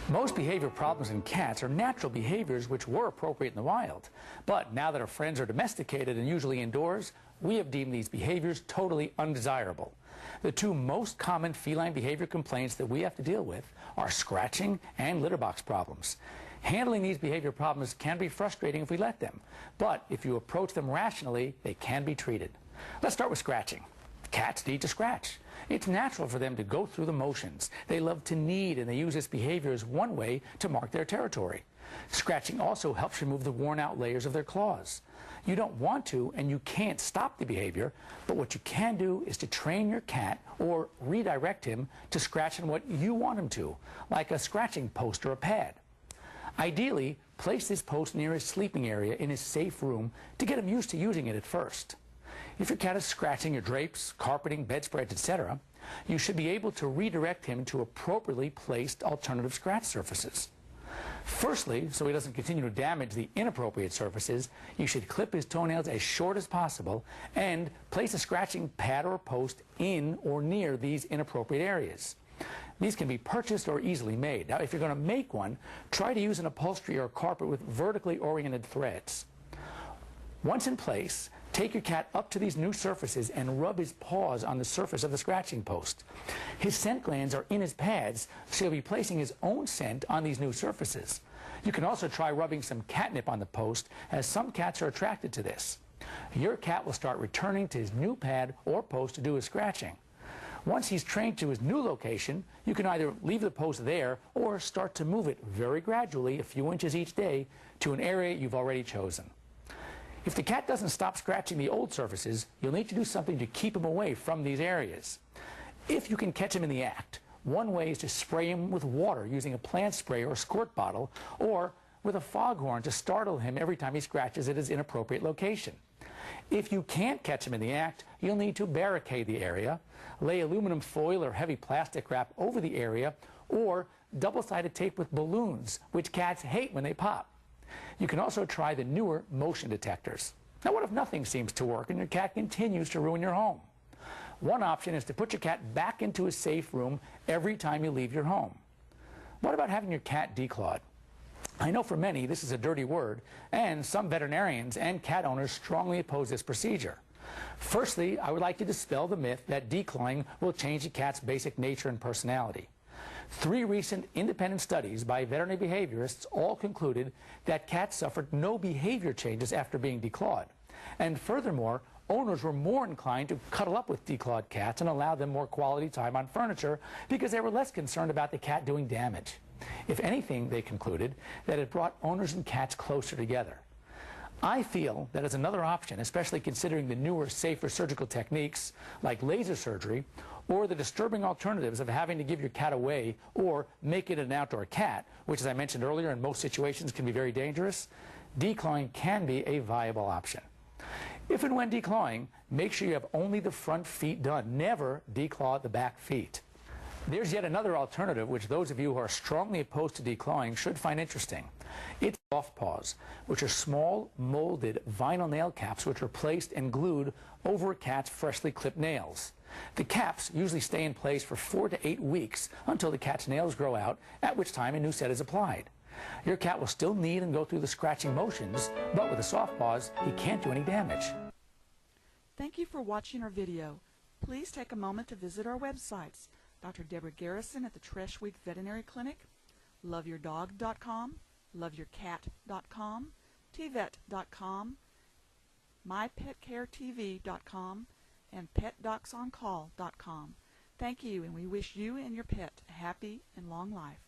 Most behavior problems in cats are natural behaviors which were appropriate in the wild. But now that our friends are domesticated and usually indoors, we have deemed these behaviors totally undesirable. The two most common feline behavior complaints that we have to deal with are scratching and litter box problems. Handling these behavior problems can be frustrating if we let them, but if you approach them rationally, they can be treated. Let's start with scratching. Cats need to scratch. It's natural for them to go through the motions. They love to knead, and they use this behavior as one way to mark their territory. Scratching also helps remove the worn-out layers of their claws. You don't want to, and you can't stop the behavior, but what you can do is to train your cat or redirect him to scratch on what you want him to, like a scratching post or a pad. Ideally, place this post near his sleeping area in his safe room to get him used to using it at first. If your cat is scratching your drapes, carpeting, bedspreads, etc., you should be able to redirect him to appropriately placed alternative scratch surfaces. Firstly, so he doesn't continue to damage the inappropriate surfaces, you should clip his toenails as short as possible and place a scratching pad or post in or near these inappropriate areas. These can be purchased or easily made. Now, if you're going to make one, try to use an upholstery or carpet with vertically oriented threads. Once in place, take your cat up to these new surfaces and rub his paws on the surface of the scratching post. His scent glands are in his pads, so he'll be placing his own scent on these new surfaces. You can also try rubbing some catnip on the post, as some cats are attracted to this. Your cat will start returning to his new pad or post to do his scratching. Once he's trained to his new location, you can either leave the post there or start to move it very gradually, a few inches each day, to an area you've already chosen. If the cat doesn't stop scratching the old surfaces, you'll need to do something to keep him away from these areas. If you can catch him in the act, one way is to spray him with water using a plant spray or a squirt bottle, or with a foghorn to startle him every time he scratches at his inappropriate location. If you can't catch him in the act, you'll need to barricade the area, lay aluminum foil or heavy plastic wrap over the area, or double-sided tape with balloons, which cats hate when they pop. You can also try the newer motion detectors. Now, what if nothing seems to work and your cat continues to ruin your home? One option is to put your cat back into a safe room every time you leave your home. What about having your cat declawed? I know for many this is a dirty word, and some veterinarians and cat owners strongly oppose this procedure. Firstly, I would like to dispel the myth that declawing will change a cat's basic nature and personality. 3 recent independent studies by veterinary behaviorists all concluded that cats suffered no behavior changes after being declawed. And furthermore, owners were more inclined to cuddle up with declawed cats and allow them more quality time on furniture because they were less concerned about the cat doing damage. If anything, they concluded that it brought owners and cats closer together. I feel that as another option, especially considering the newer, safer surgical techniques like laser surgery, or the disturbing alternatives of having to give your cat away or make it an outdoor cat, which, as I mentioned earlier, in most situations can be very dangerous, declawing can be a viable option. If and when declawing, make sure you have only the front feet done. Never declaw the back feet. There's yet another alternative which those of you who are strongly opposed to declawing should find interesting. It's soft paws, which are small, molded vinyl nail caps which are placed and glued over a cat's freshly clipped nails. The caps usually stay in place for 4 to 8 weeks until the cat's nails grow out, at which time a new set is applied. Your cat will still knead and go through the scratching motions, but with the soft paws, he can't do any damage. Thank you for watching our video. Please take a moment to visit our websites. Dr. Deborah Garrison at the Treshweek Veterinary Clinic, loveyourdog.com, loveyourcat.com, tvet.com, mypetcaretv.com, and petdocsoncall.com. Thank you, and we wish you and your pet a happy and long life.